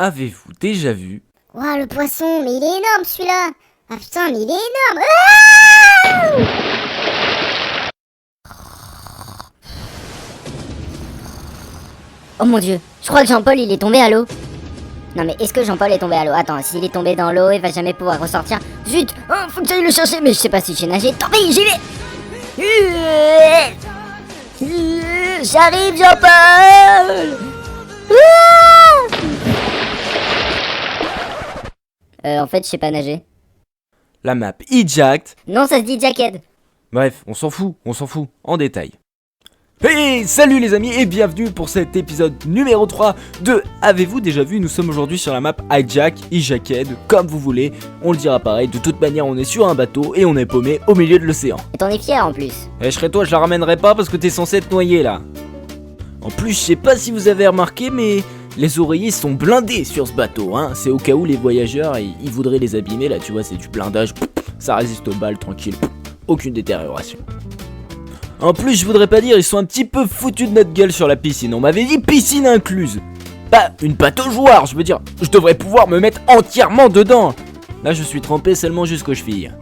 Avez-vous déjà vu? Ouah, le poisson, mais il est énorme celui-là. Ah putain, mais il est énorme. Oh mon dieu, je crois que Jean-Paul il est tombé à l'eau. Non mais est-ce que Jean-Paul est tombé à l'eau? Attends, s'il est tombé dans l'eau, il va jamais pouvoir ressortir. Zut, oh, faut que j'aille le chercher, mais je sais pas si je sais nager. Tant pis, j'y vais. J'arrive, Jean-Paul. En fait, je sais pas nager. La map Eject. Non, ça se dit Jacked. Bref, on s'en fout en détail. Hey, salut les amis et bienvenue pour cet épisode numéro 3 de Avez-vous déjà vu? Nous sommes aujourd'hui sur la map Eject, comme vous voulez, on le dira pareil, de toute manière on est sur un bateau et on est paumé au milieu de l'océan. Et t'en es fier en plus. Eh, je serais toi, je la ramènerai pas parce que t'es censé être noyé là. En plus, je sais pas si vous avez remarqué, mais les oreillers sont blindés sur ce bateau, hein. C'est au cas où les voyageurs, ils voudraient les abîmer, là tu vois, c'est du blindage, ça résiste aux balles, tranquille, aucune détérioration. En plus, je voudrais pas dire, ils sont un petit peu foutus de notre gueule sur la piscine. On m'avait dit piscine incluse. Pas une pataugeoire, je veux dire, je devrais pouvoir me mettre entièrement dedans. Là, je suis trempé seulement jusqu'aux chevilles.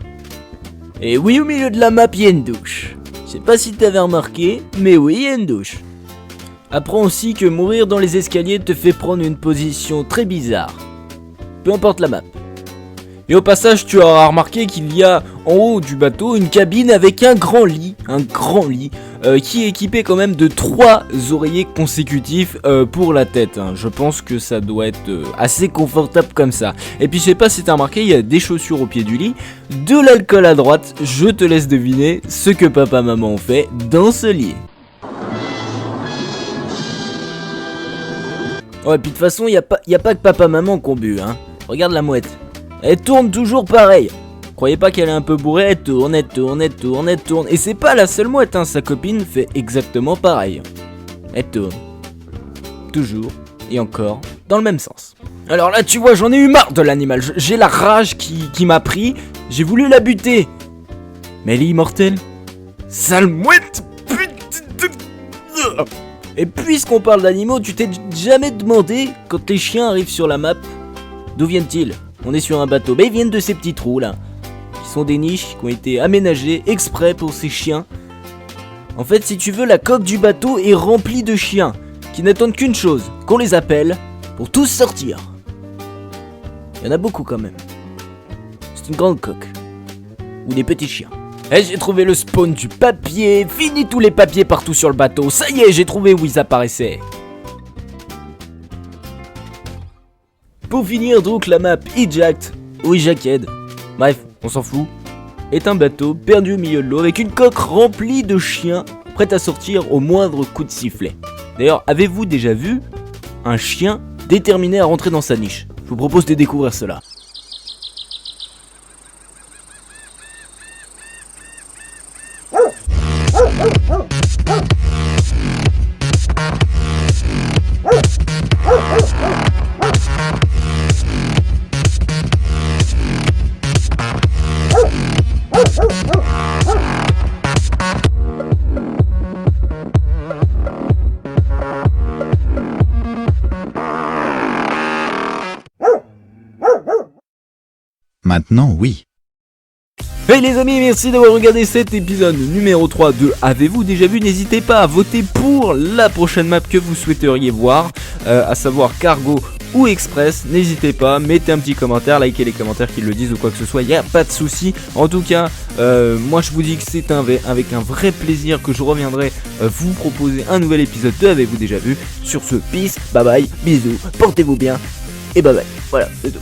Et oui, au milieu de la map, il y a une douche. Je sais pas si t'avais remarqué, mais oui, il y a une douche. Apprends aussi que mourir dans les escaliers te fait prendre une position très bizarre. Peu importe la map. Et au passage, tu auras remarqué qu'il y a en haut du bateau une cabine avec un grand lit qui est équipé quand même de 3 oreillers consécutifs pour la tête. Hein. Je pense que ça doit être assez confortable comme ça. Et puis je sais pas si t'as remarqué, il y a des chaussures au pied du lit, de l'alcool à droite. Je te laisse deviner ce que papa maman ont fait dans ce lit. Ouais, puis de toute façon, y a pas que papa maman qui ont bu, hein. Regarde la mouette. Elle tourne toujours pareil. Croyez pas qu'elle est un peu bourrée, elle tourne. Et c'est pas la seule mouette, hein. Sa copine fait exactement pareil. Elle tourne. Toujours et encore dans le même sens. Alors là, tu vois, j'en ai eu marre de l'animal. J'ai la rage qui m'a pris. J'ai voulu la buter. Mais elle est immortelle. Sale mouette. Et puisqu'on parle d'animaux, tu t'es jamais demandé, quand les chiens arrivent sur la map, d'où viennent-ils? On est sur un bateau, mais ils viennent de ces petits trous là, qui sont des niches qui ont été aménagées exprès pour ces chiens. En fait, si tu veux, la coque du bateau est remplie de chiens, qui n'attendent qu'une chose, qu'on les appelle, pour tous sortir. Il y en a beaucoup quand même. C'est une grande coque, ou des petits chiens. Et j'ai trouvé le spawn du papier. Fini tous les papiers partout sur le bateau. Ça y est, j'ai trouvé où ils apparaissaient. Pour finir donc, la map Eject ou Eject, bref, on s'en fout, est un bateau perdu au milieu de l'eau avec une coque remplie de chiens prêts à sortir au moindre coup de sifflet. D'ailleurs, avez-vous déjà vu un chien déterminé à rentrer dans sa niche? Je vous propose de découvrir cela. Maintenant, oui. Hey les amis, merci d'avoir regardé cet épisode numéro 3 de Avez-vous déjà vu? N'hésitez pas à voter pour la prochaine map que vous souhaiteriez voir, à savoir Cargo ou Express. N'hésitez pas, mettez un petit commentaire, likez les commentaires qui le disent ou quoi que ce soit, il n'y a pas de souci. En tout cas, moi je vous dis que c'est avec un vrai plaisir que je reviendrai vous proposer un nouvel épisode de Avez-vous déjà vu? Sur ce, peace, bye bye, bisous, portez-vous bien et bye bye. Voilà, c'est tout.